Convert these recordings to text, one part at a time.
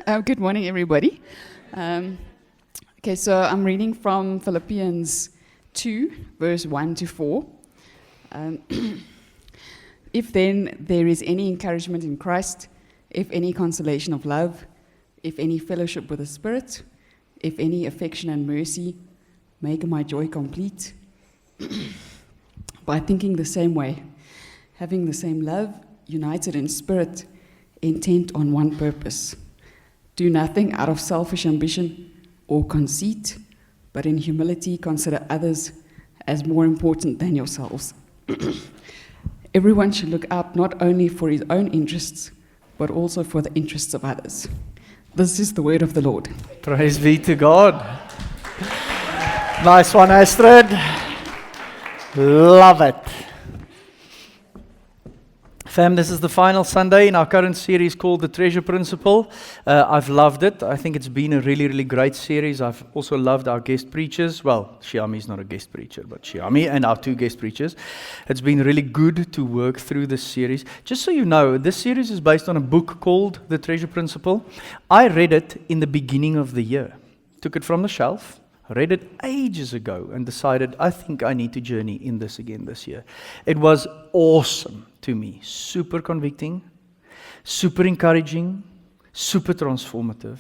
Good morning, everybody. So I'm reading from Philippians 2, verse 1 to 4. If then there is any encouragement in Christ, if any consolation of love, if any fellowship with the Spirit, if any affection and mercy, make my joy complete by thinking the same way, having the same love, united in spirit, intent on one purpose. Do nothing out of selfish ambition or conceit, but in humility consider others as more important than yourselves. Everyone should look out not only for his own interests, but also for the interests of others. This is the word of the Lord. Praise be to God. Nice one, Astrid. Love it. Fam, this is the final Sunday in our current series called The Treasure Principle. I've loved it. I think it's been a really, really great series. I've also loved our guest preachers. Well, Shiami is not a guest preacher, but Shiami and our two guest preachers. It's been really good to work through this series. Just so you know, this series is based on a book called The Treasure Principle. I read it in the beginning of the year. Took it from the shelf. Read it ages ago and decided I think I need to journey in this again this year. It was awesome to me. Super convicting, super encouraging, super transformative.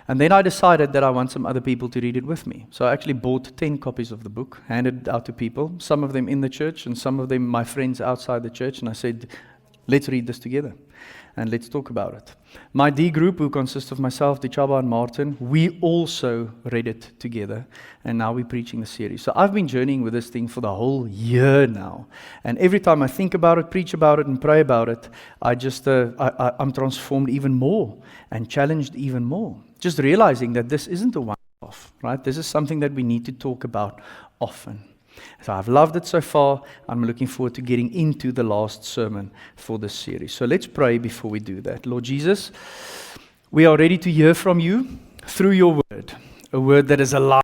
And then I decided that I want some other people to read it with me. So I actually bought 10 copies of the book, handed it out to people, some of them in the church and some of them my friends outside the church. And I said, let's read this together and let's talk about it. My D group, who consists of myself, Dichaba and Martin, we also read it together, and now we're preaching the series. So I've been journeying with this thing for the whole year now, and every time I think about it, preach about it, and pray about it, I'm transformed even more and challenged even more. Just realizing that this isn't a one-off, right? This is something that we need to talk about often. So I've loved it so far. I'm looking forward to getting into the last sermon for this series. So let's pray before we do that. Lord Jesus, we are ready to hear from you through your word, a word that is alive,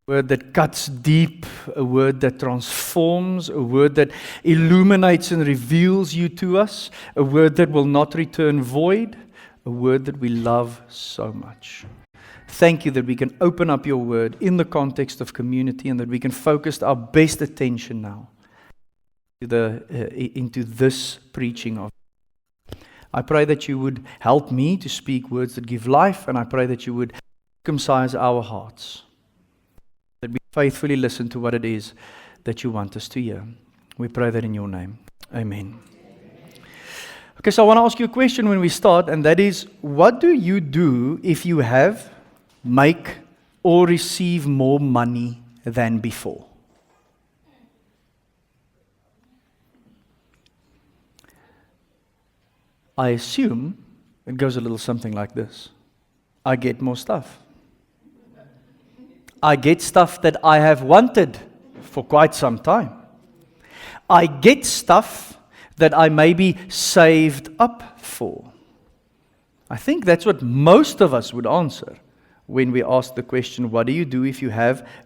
a word that cuts deep, a word that transforms, a word that illuminates and reveals you to us, a word that will not return void, a word that we love so much. Thank you that we can open up your word in the context of community and that we can focus our best attention now into this preaching of. I pray that you would help me to speak words that give life, and I pray that you would circumcise our hearts, that we faithfully listen to what it is that you want us to hear. We pray that in your name. Amen. Okay, so I want to ask you a question when we start, and that is, what do you do if you make or receive more money than before? I assume it goes a little something like this. I get more stuff. I get stuff that I have wanted for quite some time. I get stuff that I maybe saved up for. I think that's what most of us would answer when we ask the question, what do you do if you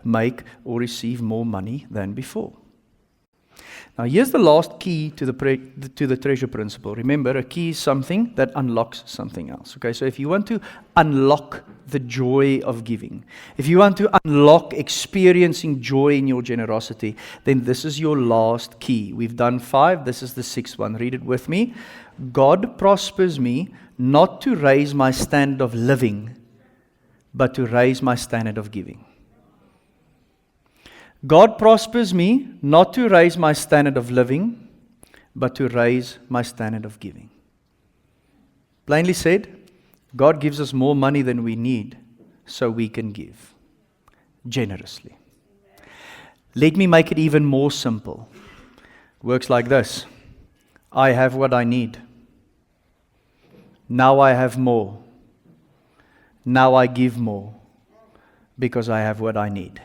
make or receive more money than before? Now, here's the last key to the treasure principle. Remember, a key is something that unlocks something else. Okay, so if you want to unlock the joy of giving, if you want to unlock experiencing joy in your generosity, then this is your last key. We've done 5. This is the 6th one. Read it with me. God prospers me not to raise my standard of living, but to raise my standard of giving. God prospers me not to raise my standard of living, but to raise my standard of giving. Plainly said, God gives us more money than we need so we can give generously. Let me make it even more simple. It works like this. I have what I need. Now I have more. Now I give more because I have what I need.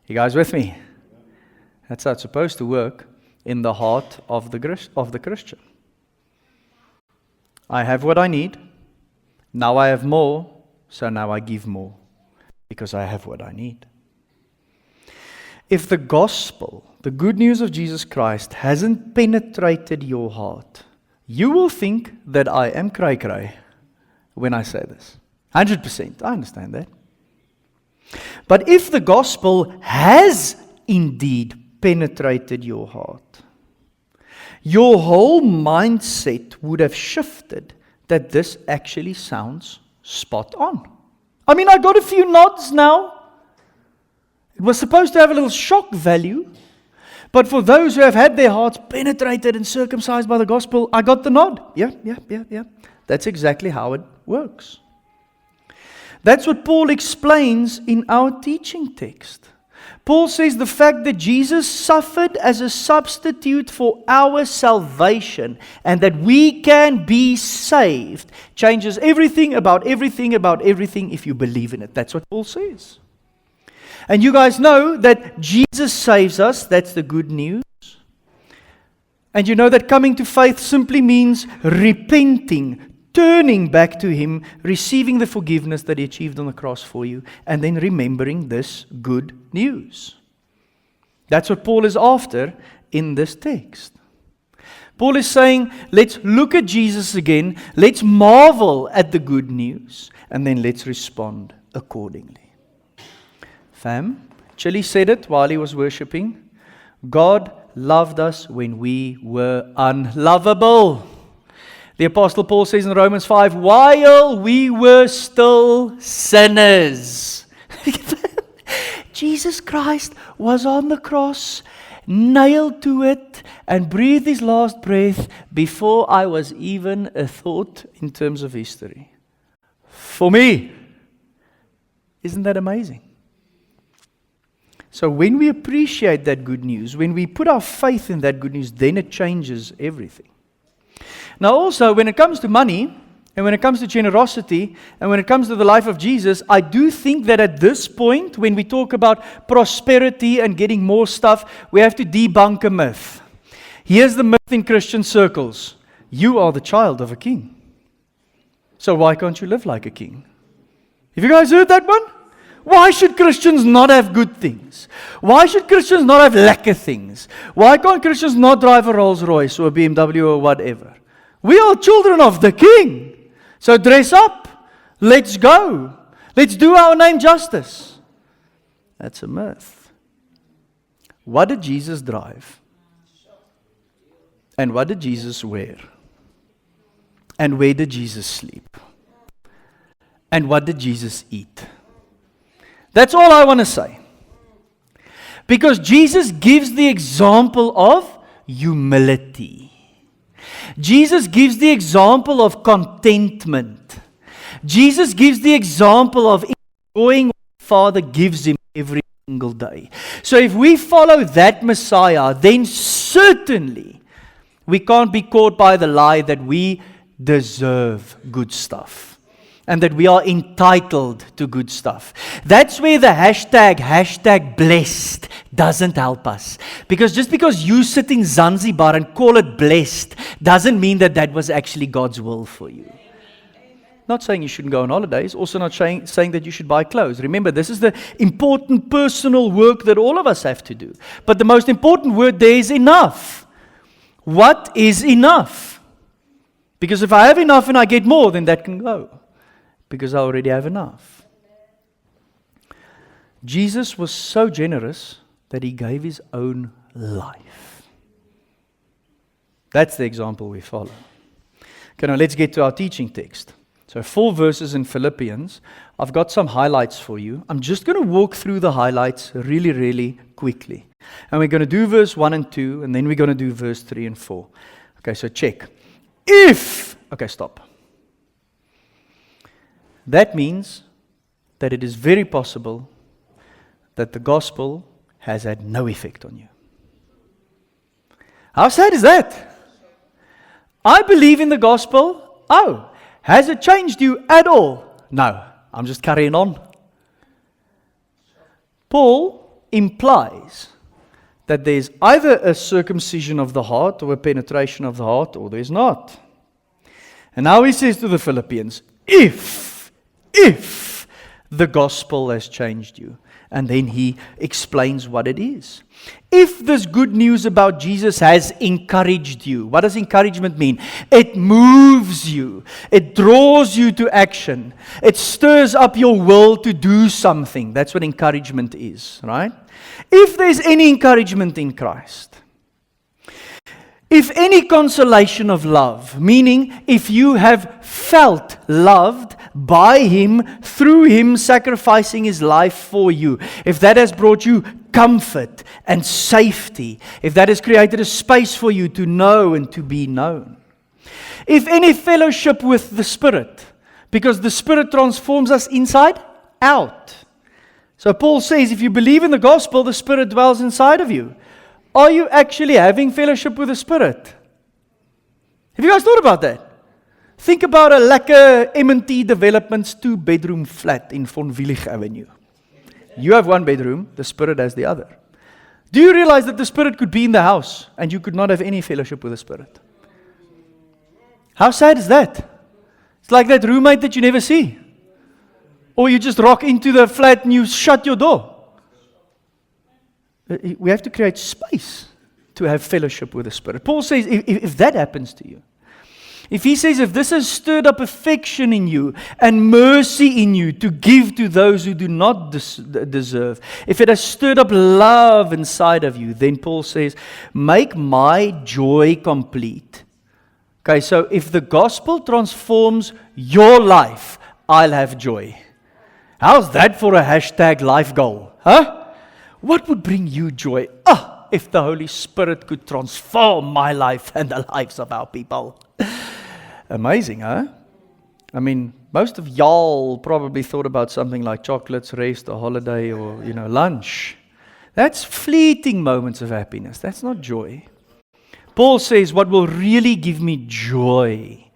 You guys with me? That's how it's supposed to work in the heart of the Christian. I have what I need. Now I have more, so now I give more because I have what I need. If the gospel, the good news of Jesus Christ, hasn't penetrated your heart, you will think that I am cray-cray when I say this. 100%. I understand that. But if the gospel has indeed penetrated your heart, your whole mindset would have shifted that this actually sounds spot on. I mean, I got a few nods now. It was supposed to have a little shock value. But for those who have had their hearts penetrated and circumcised by the gospel, I got the nod. Yeah. That's exactly how it works. That's what Paul explains in our teaching text. Paul says the fact that Jesus suffered as a substitute for our salvation and that we can be saved changes everything about everything if you believe in it. That's what Paul says. And you guys know that Jesus saves us. That's the good news. And you know that coming to faith simply means repenting, turning back to Him, receiving the forgiveness that He achieved on the cross for you, and then remembering this good news. That's what Paul is after in this text. Paul is saying, let's look at Jesus again, let's marvel at the good news, and then let's respond accordingly. Fam, Chili said it while he was worshipping. God loved us when we were unlovable. The Apostle Paul says in Romans 5, while we were still sinners. Jesus Christ was on the cross, nailed to it, and breathed His last breath before I was even a thought in terms of history. For me. Isn't that amazing? So when we appreciate that good news, when we put our faith in that good news, then it changes everything. Now also, when it comes to money, and when it comes to generosity, and when it comes to the life of Jesus, I do think that at this point, when we talk about prosperity and getting more stuff, we have to debunk a myth. Here's the myth in Christian circles. You are the child of a king. So why can't you live like a king? Have you guys heard that one? Why should Christians not have good things? Why should Christians not have lekker things? Why can't Christians not drive a Rolls Royce or a BMW or whatever? We are children of the King. So dress up. Let's go. Let's do our name justice. That's a myth. What did Jesus drive? And what did Jesus wear? And where did Jesus sleep? And what did Jesus eat? That's all I want to say. Because Jesus gives the example of humility. Jesus gives the example of contentment. Jesus gives the example of enjoying what the Father gives Him every single day. So if we follow that Messiah, then certainly we can't be caught by the lie that we deserve good stuff. And that we are entitled to good stuff. That's where the hashtag blessed doesn't help us. Because just because you sit in Zanzibar and call it blessed doesn't mean that that was actually God's will for you. Not saying you shouldn't go on holidays, also not saying that you should buy clothes. Remember, this is the important personal work that all of us have to do. But the most important word there is enough. What is enough? Because if I have enough and I get more, then that can go. Because I already have enough. Jesus was so generous that He gave His own life. That's the example we follow. Okay, now let's get to our teaching text. So 4 verses in Philippians. I've got some highlights for you. I'm just going to walk through the highlights really, really quickly. And we're going to do verse 1 and 2, and then we're going to do verse 3 and 4. Okay, so check. Okay, stop. That means that it is very possible that the gospel has had no effect on you. How sad is that? I believe in the gospel. Oh, has it changed you at all? No, I'm just carrying on. Paul implies that there's either a circumcision of the heart or a penetration of the heart, or there's not. And now he says to the Philippians, if the gospel has changed you. And then he explains what it is. If this good news about Jesus has encouraged you, what does encouragement mean? It moves you. It draws you to action. It stirs up your will to do something. That's what encouragement is, right? If there's any encouragement in Christ, if any consolation of love, meaning if you have felt loved by Him, through Him sacrificing His life for you, if that has brought you comfort and safety, if that has created a space for you to know and to be known, if any fellowship with the Spirit, because the Spirit transforms us inside out. So Paul says, if you believe in the gospel, the Spirit dwells inside of you. Are you actually having fellowship with the Spirit? Have you guys thought about that? Think about a lekker M&T Developments 2-bedroom flat in Von Willig Avenue. You have one bedroom, the Spirit has the other. Do you realize that the Spirit could be in the house and you could not have any fellowship with the Spirit? How sad is that? It's like that roommate that you never see. Or you just rock into the flat and you shut your door. We have to create space to have fellowship with the Spirit. Paul says, if that happens to you, if he says, if this has stirred up affection in you and mercy in you to give to those who do not deserve, if it has stirred up love inside of you, then Paul says, make my joy complete. Okay, so if the gospel transforms your life, I'll have joy. How's that for a hashtag life goal? Huh? What would bring you joy? If the Holy Spirit could transform my life and the lives of our people. Amazing, huh? I mean, most of y'all probably thought about something like chocolates, rest, a holiday, or, lunch. That's fleeting moments of happiness. That's not joy. Paul says, what will really give me joy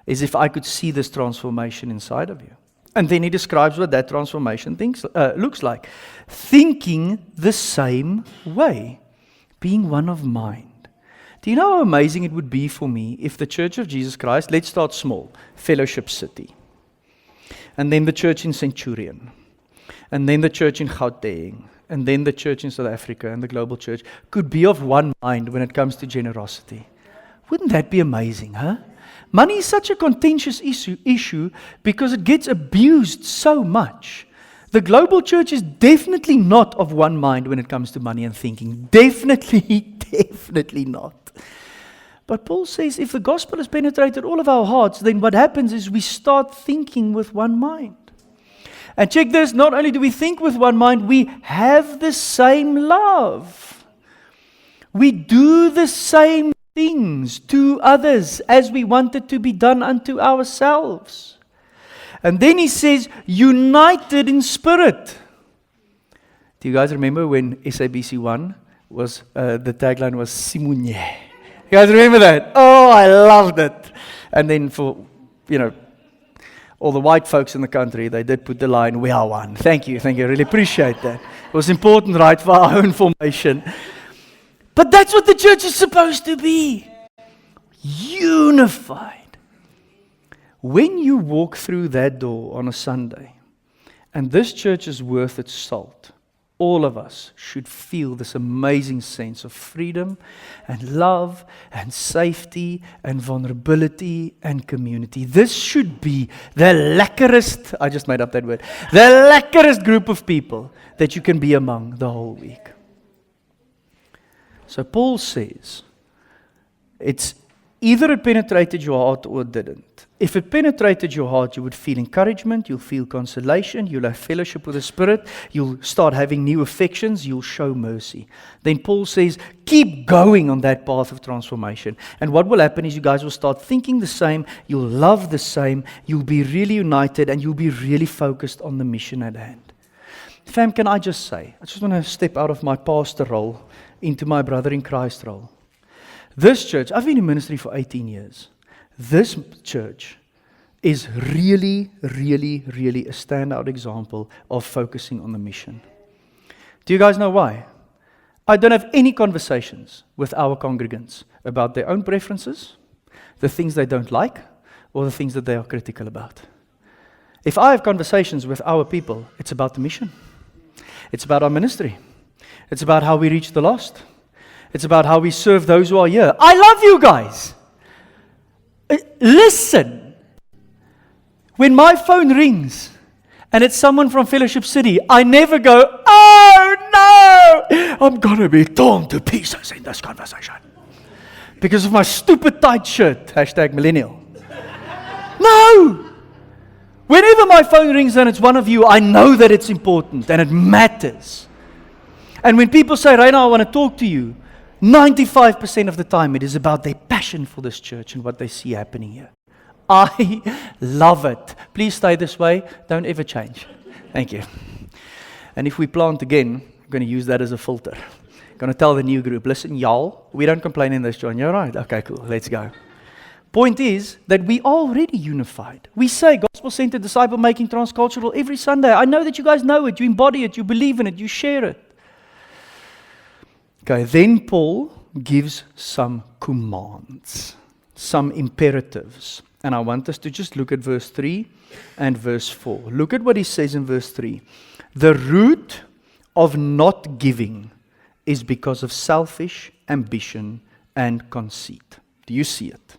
is if I could see this transformation inside of you. And then he describes what that transformation looks like. Thinking the same way. Being one of mind. Do you know how amazing it would be for me if the Church of Jesus Christ, let's start small, Fellowship City, and then the church in Centurion, and then the church in Gauteng, and then the church in South Africa, and the global church, could be of one mind when it comes to generosity. Wouldn't that be amazing, huh? Money is such a contentious issue because it gets abused so much. The global church is definitely not of one mind when it comes to money and thinking. Definitely not. But Paul says if the gospel has penetrated all of our hearts, then what happens is we start thinking with one mind. And check this, not only do we think with one mind, we have the same love. We do the same things to others as we want it to be done unto ourselves. And then he says, united in spirit. Do you guys remember when SABC1 was, the tagline was Simunye? You guys remember that? Oh, I loved it. And then for, all the white folks in the country, they did put the line, we are one. Thank you. I really appreciate that. It was important, right, for our own formation. But that's what the church is supposed to be. Unified. When you walk through that door on a Sunday, and this church is worth its salt, all of us should feel this amazing sense of freedom and love and safety and vulnerability and community. This should be the lekkerest, I just made up that word, the lekkerest group of people that you can be among the whole week. So Paul says, it's either it penetrated your heart or it didn't. If it penetrated your heart, you would feel encouragement, you'll feel consolation, you'll have fellowship with the Spirit, you'll start having new affections, you'll show mercy. Then Paul says, keep going on that path of transformation. And what will happen is you guys will start thinking the same, you'll love the same, you'll be really united, and you'll be really focused on the mission at hand. Fam, can I just say, I just want to step out of my pastor role into my brother in Christ role. This church, I've been in ministry for 18 years. This church is really, really, really a standout example of focusing on the mission. Do you guys know why? I don't have any conversations with our congregants about their own preferences, the things they don't like, or the things that they are critical about. If I have conversations with our people, it's about the mission. It's about our ministry. It's about how we reach the lost. It's about how we serve those who are here. I love you guys. Listen. When my phone rings and it's someone from Fellowship City, I never go, oh no, I'm going to be torn to pieces in this conversation. Because of my stupid tight shirt, #millennial. No! Whenever my phone rings and it's one of you, I know that it's important and it matters. And when people say, Reina, I want to talk to you, 95% of the time it is about their passion for this church and what they see happening here. I love it. Please stay this way. Don't ever change. Thank you. And if we plant again, I'm going to use that as a filter. I'm going to tell the new group, listen, y'all, we don't complain in this, John. You're right. Okay, cool. Let's go. Point is that we are already unified. We say gospel-centered, disciple-making, transcultural every Sunday. I know that you guys know it. You embody it. You believe in it. You share it. Okay, then Paul gives some commands, some imperatives. And I want us to just look at verse 3 and verse 4. Look at what he says in verse 3. The root of not giving is because of selfish ambition and conceit. Do you see it?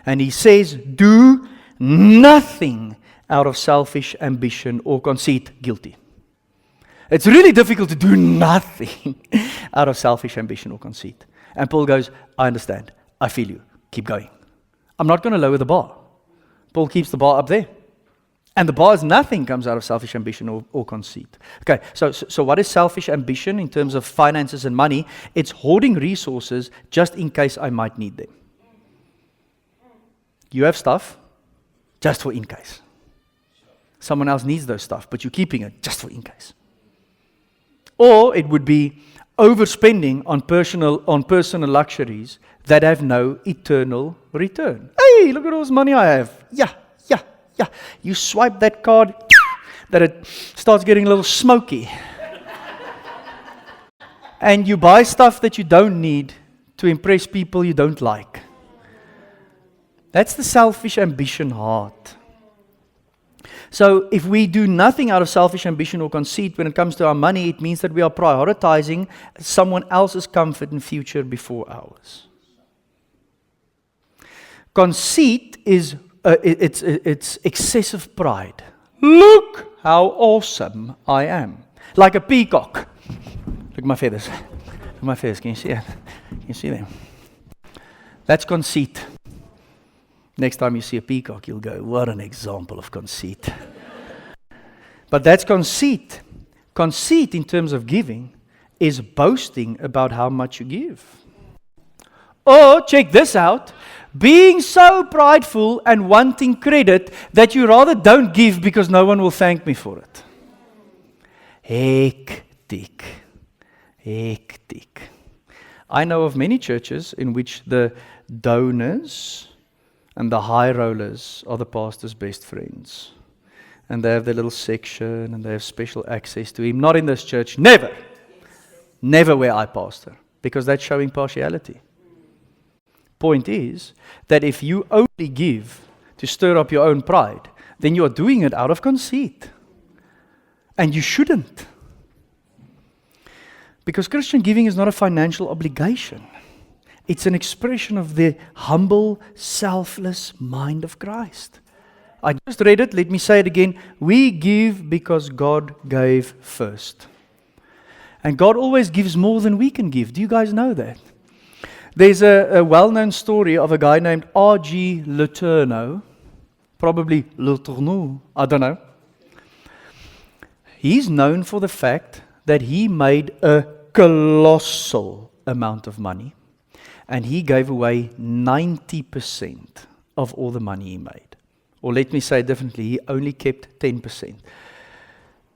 And he says, do nothing out of selfish ambition or conceit. Guilty. It's really difficult to do nothing out of selfish ambition or conceit. And Paul goes, I understand. I feel you. Keep going. I'm not going to lower the bar. Paul keeps the bar up there. And the bar is nothing comes out of selfish ambition or conceit. Okay, so what is selfish ambition in terms of finances and money? It's hoarding resources just in case I might need them. You have stuff just for in case. Someone else needs those stuff, but you're keeping it just for in case. Or it would be overspending on personal luxuries that have no eternal return. Hey, look at all this money I have. Yeah. You swipe that card, that it starts getting a little smoky. And you buy stuff that you don't need to impress people you don't like. That's the selfish ambition heart. So if we do nothing out of selfish ambition or conceit when it comes to our money, it means that we are prioritizing someone else's comfort and future before ours. Conceit is it's excessive pride. Look how awesome I am. Like a peacock. Look at my feathers. Look at my feathers. Can you see it? Can you see them? That's conceit. Next time you see a peacock, you'll go, what an example of conceit. But that's conceit. Conceit in terms of giving is boasting about how much you give. Or, check this out, being so prideful and wanting credit that you rather don't give because no one will thank me for it. Hectic. I know of many churches in which the donors and the high rollers are the pastor's best friends. And they have their little section and they have special access to him. Not in this church. Never. Never where I pastor. Because that's showing partiality. Point is that if you only give to stir up your own pride, then you are doing it out of conceit. And you shouldn't. Because Christian giving is not a financial obligation. It's an expression of the humble, selfless mind of Christ. I just read it, let me say it again. We give because God gave first. And God always gives more than we can give. Do you guys know that? There's a well-known story of a guy named R.G. Letourneau. Probably Letourneau, I don't know. He's known for the fact that he made a colossal amount of money. And he gave away 90% of all the money he made. Or let me say it differently, he only kept 10%.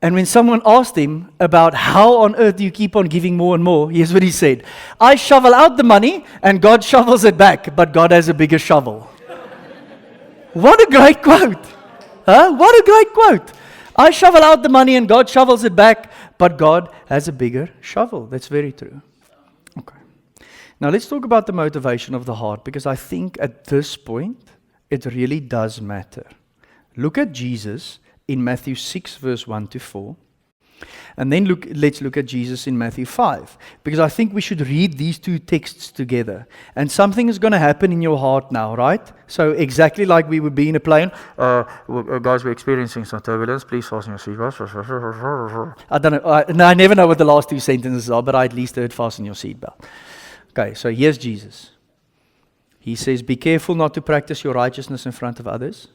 And when someone asked him about how on earth do you keep on giving more and more, here's what he said. I shovel out the money and God shovels it back, but God has a bigger shovel. What a great quote. Huh? What a great quote. I shovel out the money and God shovels it back, but God has a bigger shovel. That's very true. Okay. Now let's talk about the motivation of the heart, because I think at this point, it really does matter. Look at Jesus in Matthew 6, verse 1 to 4. And then let's look at Jesus in Matthew 5. Because I think we should read these two texts together. And something is going to happen in your heart now, right? So exactly like we would be in a plane. Guys, we're experiencing some turbulence. Please fasten your seatbelts. I don't know. I never know what the last two sentences are, but I at least heard fasten your seatbelt. Okay, so here's Jesus. He says, be careful not to practice your righteousness in front of others,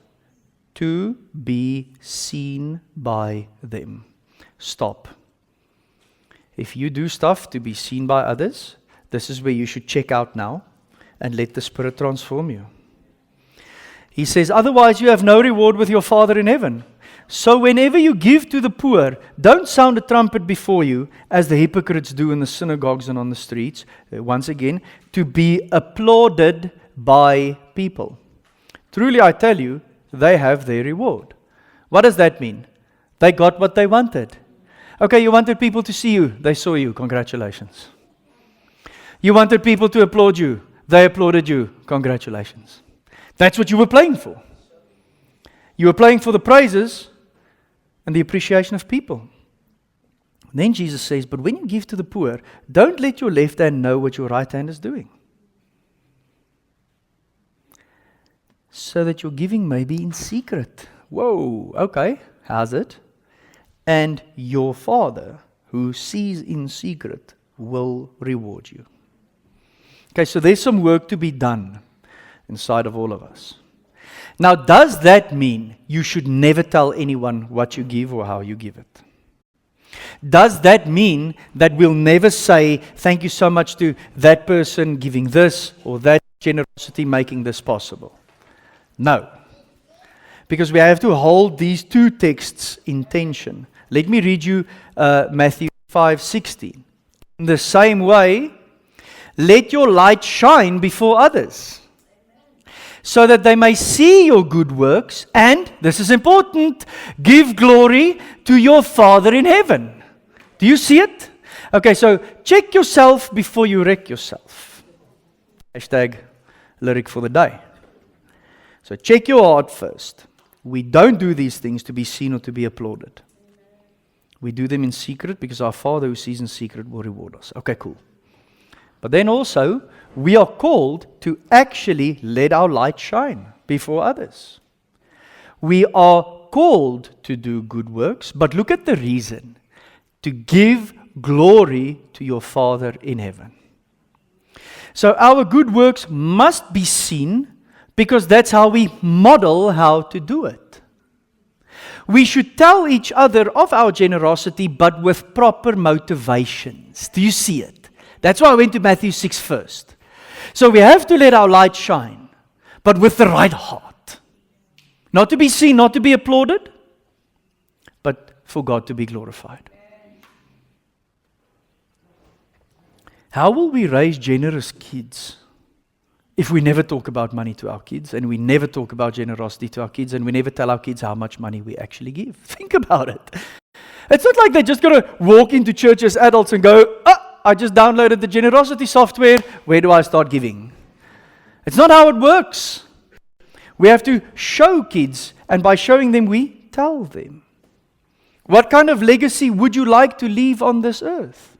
to be seen by them. Stop. If you do stuff to be seen by others, this is where you should check out now and let the Spirit transform you. He says, otherwise you have no reward with your Father in heaven. So whenever you give to the poor, don't sound a trumpet before you, as the hypocrites do in the synagogues and on the streets, once again, to be applauded by people. Truly I tell you, they have their reward. What does that mean? They got what they wanted. Okay, you wanted people to see you. They saw you. Congratulations. You wanted people to applaud you. They applauded you. Congratulations. That's what you were playing for. You were playing for the praises and the appreciation of people. Then Jesus says, but when you give to the poor, don't let your left hand know what your right hand is doing, so that your giving may be in secret. Whoa, okay, how's it? And your Father, who sees in secret, will reward you. Okay, so there's some work to be done inside of all of us. Now, does that mean you should never tell anyone what you give or how you give it? Does that mean that we'll never say, thank you so much to that person giving this or that generosity making this possible? No. Because we have to hold these two texts in tension. Let me read you Matthew 5:16. In the same way, let your light shine before others, so that they may see your good works and, this is important, give glory to your Father in heaven. Do you see it? Okay, so check yourself before you wreck yourself. Hashtag lyric for the day. So check your heart first. We don't do these things to be seen or to be applauded. We do them in secret because our Father who sees in secret will reward us. Okay, cool. But then also, we are called to actually let our light shine before others. We are called to do good works, but look at the reason. To give glory to your Father in heaven. So our good works must be seen because that's how we model how to do it. We should tell each other of our generosity, but with proper motivations. Do you see it? That's why I went to Matthew 6 first. So we have to let our light shine, but with the right heart. Not to be seen, not to be applauded, but for God to be glorified. How will we raise generous kids if we never talk about money to our kids, and we never talk about generosity to our kids, and we never tell our kids how much money we actually give? Think about it. It's not like they're just going to walk into church as adults and go, I just downloaded the generosity software. Where do I start giving? It's not how it works. We have to show kids, and by showing them, we tell them. What kind of legacy would you like to leave on this earth?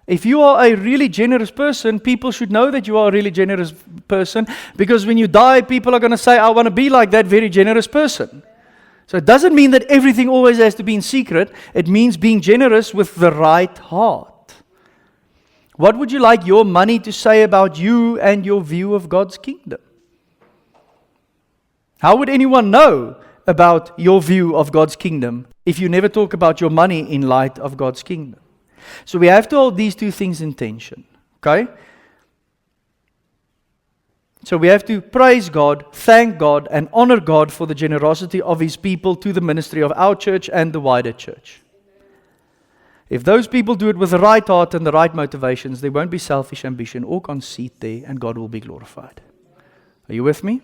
If you are a really generous person, people should know that you are a really generous person, because when you die, people are going to say, I want to be like that very generous person. So it doesn't mean that everything always has to be in secret. It means being generous with the right heart. What would you like your money to say about you and your view of God's kingdom? How would anyone know about your view of God's kingdom if you never talk about your money in light of God's kingdom? So we have to hold these two things in tension, okay? So we have to praise God, thank God, and honor God for the generosity of His people to the ministry of our church and the wider church. If those people do it with the right heart and the right motivations, there won't be selfish ambition or conceit there, and God will be glorified. Are you with me?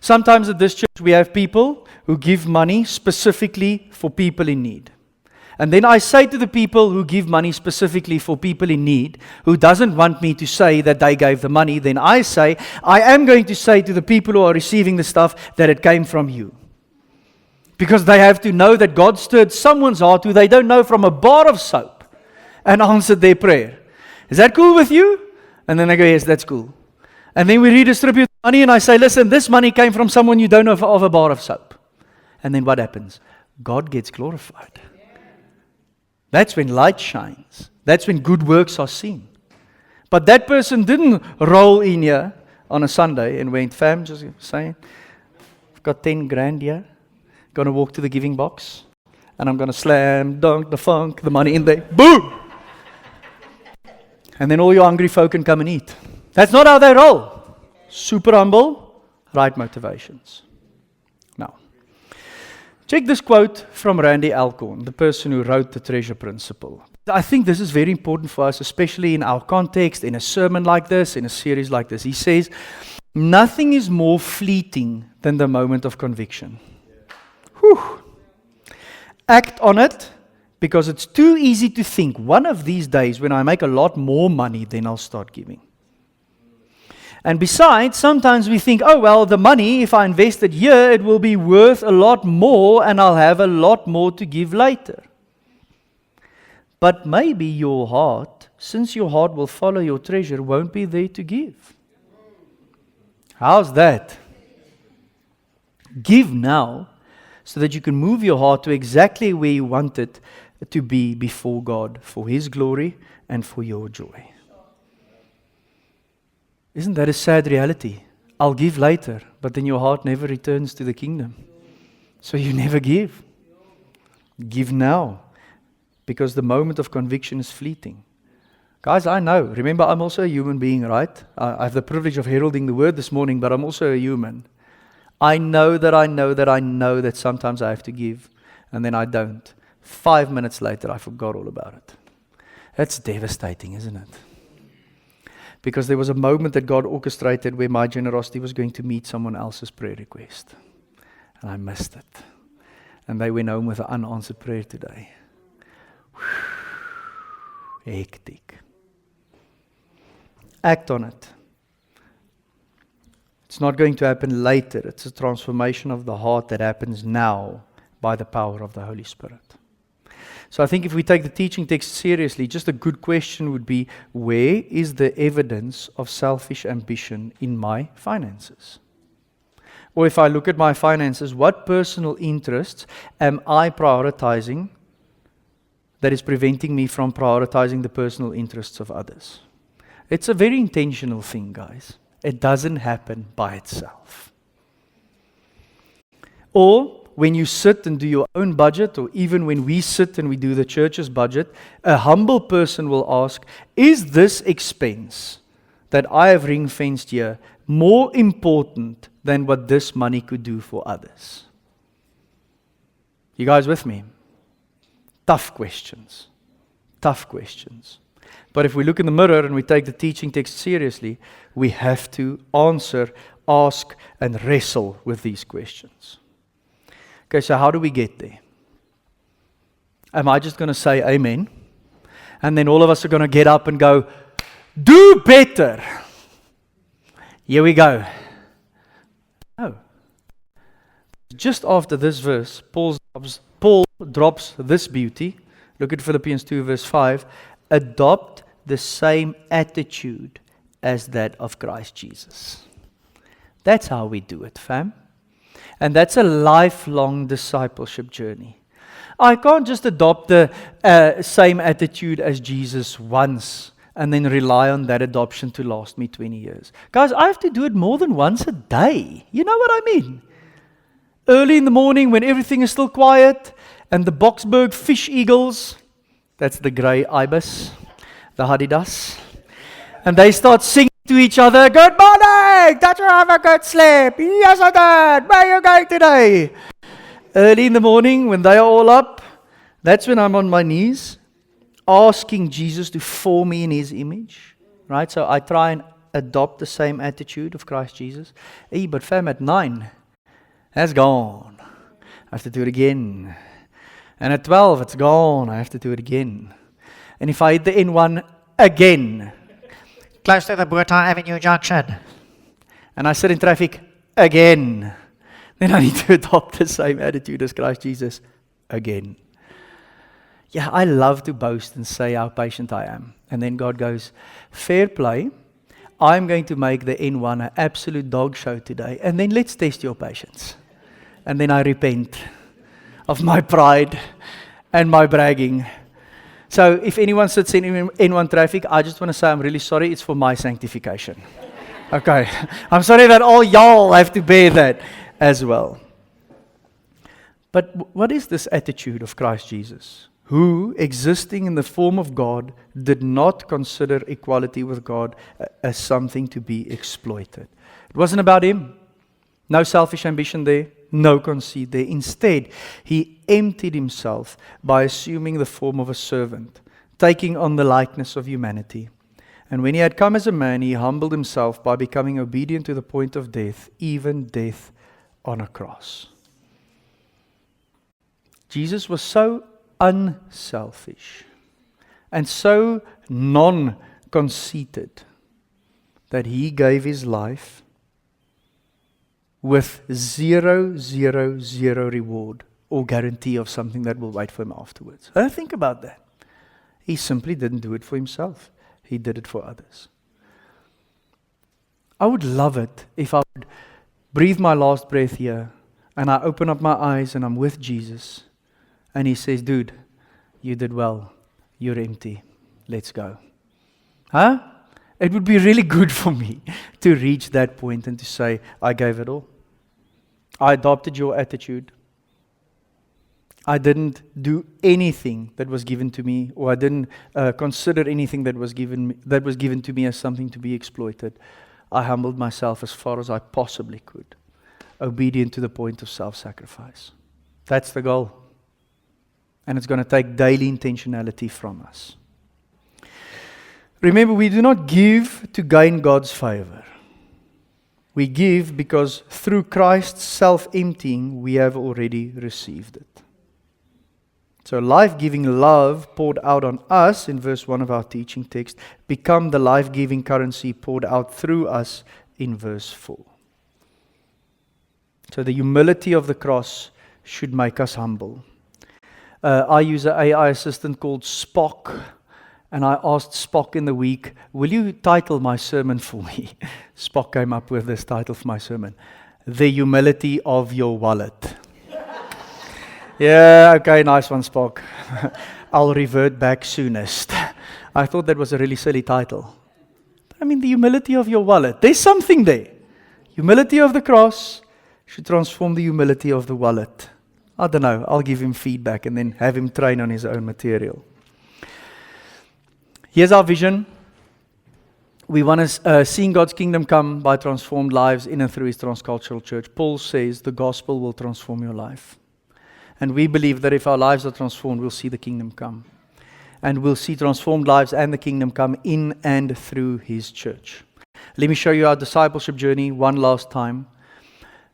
Sometimes at this church we have people who give money specifically for people in need. And then I say to the people who give money specifically for people in need, who doesn't want me to say that they gave the money, then I say, I am going to say to the people who are receiving the stuff that it came from you. Because they have to know that God stirred someone's heart who they don't know from a bar of soap and answered their prayer. Is that cool with you? And then I go, yes, that's cool. And then we redistribute money and I say, listen, this money came from someone you don't know of a bar of soap. And then what happens? God gets glorified. That's when light shines. That's when good works are seen. But that person didn't roll in here on a Sunday and went, fam, just saying, I've got 10 grand here. Going to walk to the giving box. And I'm going to slam dunk the money in there. Boom! And then all your hungry folk can come and eat. That's not how they roll. Super humble, right motivations. Now, check this quote from Randy Alcorn, the person who wrote the Treasure Principle. I think this is very important for us, especially in our context, in a sermon like this, in a series like this. He says, nothing is more fleeting than the moment of conviction. Whew. Act on it, because it's too easy to think, one of these days when I make a lot more money, then I'll start giving. And besides, sometimes we think, oh well, the money, if I invest it here, it will be worth a lot more and I'll have a lot more to give later. But maybe your heart, since your heart will follow your treasure, won't be there to give. How's that? Give now, so that you can move your heart to exactly where you want it to be before God, for His glory and for your joy. Isn't that a sad reality? I'll give later, but then your heart never returns to the kingdom. So you never give. Give now, because the moment of conviction is fleeting. Guys, I know. Remember, I'm also a human being, right? I have the privilege of heralding the word this morning, but I'm also a human. I know that sometimes I have to give, and then I don't. 5 minutes later, I forgot all about it. That's devastating, isn't it? Because there was a moment that God orchestrated where my generosity was going to meet someone else's prayer request. And I missed it. And they went home with an unanswered prayer today. Hectic. Act on it. It's not going to happen later. It's a transformation of the heart that happens now by the power of the Holy Spirit. So I think if we take the teaching text seriously, just a good question would be, where is the evidence of selfish ambition in my finances? Or if I look at my finances, what personal interests am I prioritizing that is preventing me from prioritizing the personal interests of others? It's a very intentional thing, guys. It doesn't happen by itself. Or when you sit and do your own budget, or even when we sit and we do the church's budget, a humble person will ask, is this expense that I have ring-fenced here more important than what this money could do for others? You guys with me? Tough questions. Tough questions. But if we look in the mirror and we take the teaching text seriously, we have to answer, ask, and wrestle with these questions. Okay, so how do we get there? Am I just going to say amen? And then all of us are going to get up and go, do better. Here we go. No. Just after this verse, Paul drops this beauty. Look at Philippians 2 verse 5. Adopt the same attitude as that of Christ Jesus. That's how we do it, fam. And that's a lifelong discipleship journey. I can't just adopt the same attitude as Jesus once and then rely on that adoption to last me 20 years. Guys, I have to do it more than once a day. You know what I mean? Early in the morning when everything is still quiet and the Boksburg fish eagles, that's the grey ibis, the Hadidas, and they start singing to each other, good morning, did you have a good sleep? Yes, I did. Where are you going today? Early in the morning when they are all up, that's when I'm on my knees asking Jesus to form me in His image, right? So I try and adopt the same attitude of Christ Jesus. Hey, but fam, at 9, that's gone. I have to do it again. And at 12, it's gone. I have to do it again. And if I hit the N1 again, Close to the Boerta Avenue junction. and I sit in traffic again, then I need to adopt the same attitude as Christ Jesus again. Yeah, I love to boast and say how patient I am. And then God goes, fair play. I'm going to make the N1 an absolute dog show today. And then let's test your patience. And then I repent of my pride and my bragging. So if anyone sits in N1 traffic, I just want to say I'm really sorry. It's for my sanctification. Okay. I'm sorry that all y'all have to bear that as well. But what is this attitude of Christ Jesus, who, existing in the form of God, did not consider equality with God as something to be exploited? It wasn't about him. No selfish ambition there, no conceit there. Instead, he emptied himself by assuming the form of a servant, taking on the likeness of humanity. And when he had come as a man, he humbled himself by becoming obedient to the point of death, even death on a cross. Jesus was so unselfish and so non-conceited that he gave his life with zero reward or guarantee of something that will wait for him afterwards. Think about that. He simply didn't do it for himself. He did it for others. I would love it if I would breathe my last breath here and I open up my eyes and I'm with Jesus and he says, dude, you did well. You're empty. Let's go. It would be really good for me to reach that point and to say, I gave it all. I adopted your attitude. I didn't do anything that was given to me, or I didn't consider anything that was given to me as something to be exploited. I humbled myself as far as I possibly could, obedient to the point of self-sacrifice. That's the goal. And it's going to take daily intentionality from us. Remember, we do not give to gain God's favor. We give because through Christ's self-emptying, we have already received it. So life-giving love poured out on us, in verse 1 of our teaching text, become the life-giving currency poured out through us in verse 4. So the humility of the cross should make us humble. I use an AI assistant called Spock, and I asked Spock in the week, will you title my sermon for me? Spock came up with this title for my sermon, The Humility of Your Wallet. Yeah, okay, nice one, Spock. I'll revert back soonest. I thought that was a really silly title. But I mean, the humility of your wallet. There's something there. Humility of the cross should transform the humility of the wallet. I don't know. I'll give him feedback and then have him train on his own material. Here's our vision. We want to see God's kingdom come by transformed lives in and through His transcultural church. Paul says the gospel will transform your life. And we believe that if our lives are transformed, we'll see the kingdom come. And we'll see transformed lives and the kingdom come in and through His church. Let me show you our discipleship journey one last time.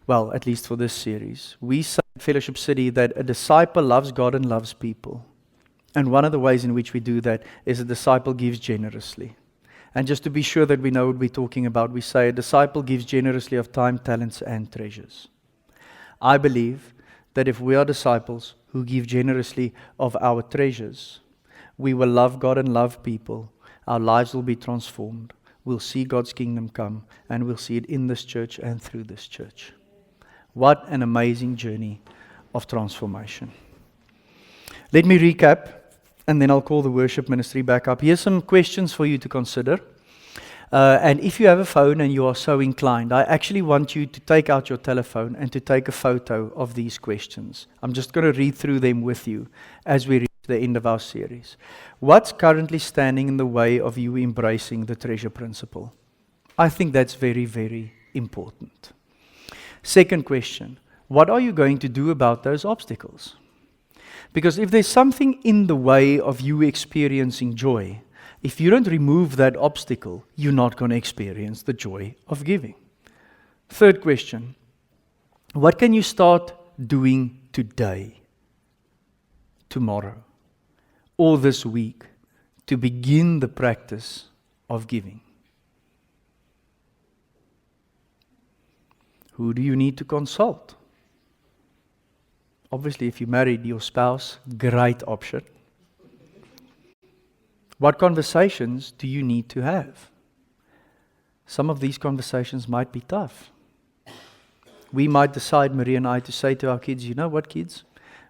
Well, at least for this series. We say at Fellowship City that a disciple loves God and loves people. And one of the ways in which we do that is a disciple gives generously. And just to be sure that we know what we're talking about, we say a disciple gives generously of time, talents, and treasures. I believe that if we are disciples who give generously of our treasures, we will love God and love people. Our lives will be transformed. We'll see God's kingdom come, and we'll see it in this church and through this church. What an amazing journey of transformation. Let me recap, and then I'll call the worship ministry back up. Here's some questions for you to consider. And if you have a phone and you are so inclined, I actually want you to take out your telephone and to take a photo of these questions. I'm just going to read through them with you as we reach the end of our series. What's currently standing in the way of you embracing the treasure principle? I think that's very, very important. Second question, what are you going to do about those obstacles? Because if there's something in the way of you experiencing joy, if you don't remove that obstacle, you're not going to experience the joy of giving. Third question, what can you start doing today, tomorrow, or this week to begin the practice of giving? Who do you need to consult Obviously, if you're married, your spouse, great option. What conversations do you need to have? Some of these conversations might be tough. We might decide, Marie and I, to say to our kids, you know what, kids?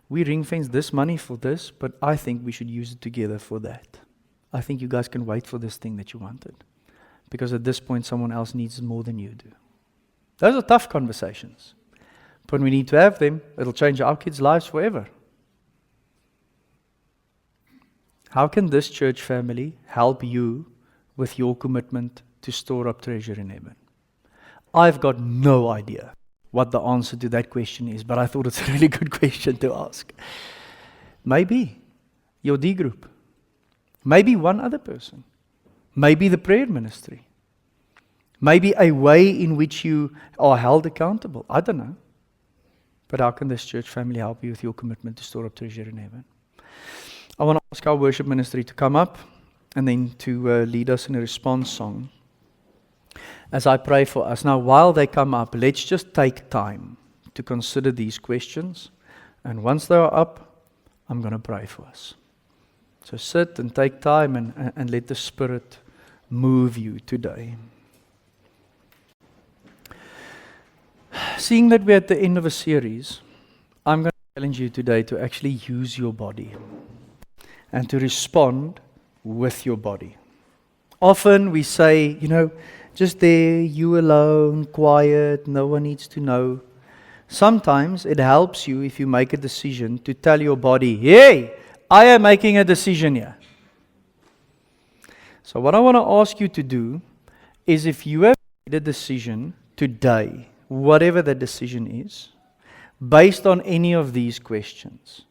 We ring-fence this money for this, but I think we should use it together for that. I think you guys can wait for this thing that you wanted. Because at this point, someone else needs it more than you do. Those are tough conversations. But we need to have them. It'll change our kids' lives forever. How can this church family help you with your commitment to store up treasure in heaven? I've got no idea what the answer to that question is, but I thought it's a really good question to ask. Maybe your D group. Maybe one other person. Maybe the prayer ministry. Maybe a way in which you are held accountable. I don't know. But how can this church family help you with your commitment to store up treasure in heaven? I want to ask our worship ministry to come up and then to lead us in a response song as I pray for us. Now, while they come up, let's just take time to consider these questions. And once they are up, I'm going to pray for us. So sit and take time and let the Spirit move you today. Seeing that we're at the end of a series, I'm going to challenge you today to actually use your body and to respond with your body. Often we say, just there, you alone, quiet, no one needs to know. Sometimes it helps you if you make a decision to tell your body, hey, I am making a decision here. So what I want to ask you to do is if you have made a decision today, whatever the decision is, based on any of these questions,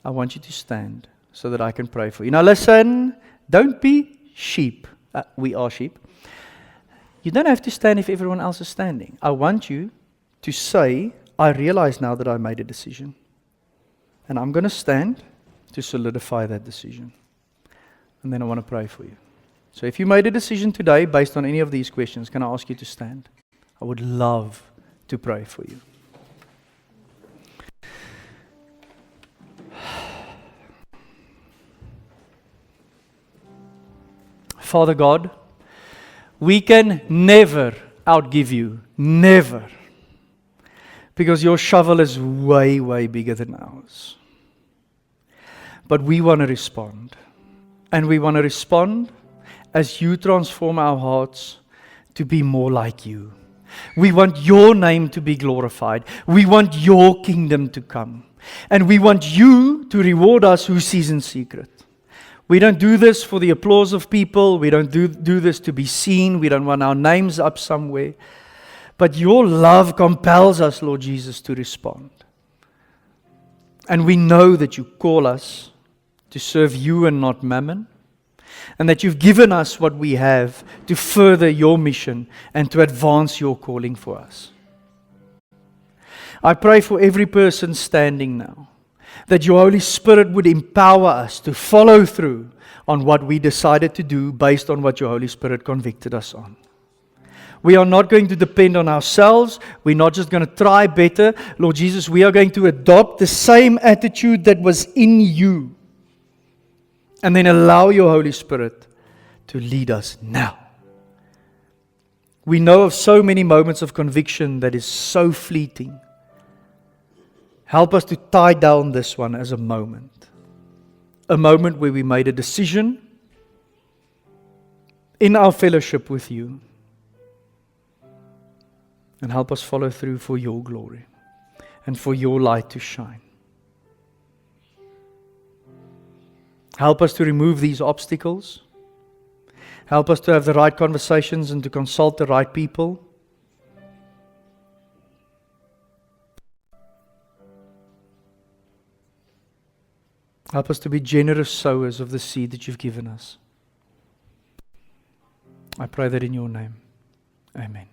I want you to stand so that I can pray for you. Now listen, don't be sheep. We are sheep. You don't have to stand if everyone else is standing. I want you to say, I realize now that I made a decision. And I'm going to stand to solidify that decision. And then I want to pray for you. So if you made a decision today based on any of these questions, can I ask you to stand? I would love to pray for you. Father God, we can never outgive you. Never. Because your shovel is way, way bigger than ours. But we want to respond. And we want to respond as you transform our hearts to be more like you. We want your name to be glorified. We want your kingdom to come. And we want you to reward us who sees in secret. We don't do this for the applause of people. We don't do this to be seen. We don't want our names up somewhere. But your love compels us, Lord Jesus, to respond. And we know that you call us to serve you and not mammon. And that you've given us what we have to further your mission and to advance your calling for us. I pray for every person standing now, that your Holy Spirit would empower us to follow through on what we decided to do based on what your Holy Spirit convicted us on. We are not going to depend on ourselves. We're not just going to try better. Lord Jesus, we are going to adopt the same attitude that was in you. And then allow your Holy Spirit to lead us now. We know of so many moments of conviction that is so fleeting. Help us to tie down this one as a moment. A moment where we made a decision in our fellowship with you. And help us follow through for your glory and for your light to shine. Help us to remove these obstacles. Help us to have the right conversations and to consult the right people. Help us to be generous sowers of the seed that you've given us. I pray that in your name. Amen.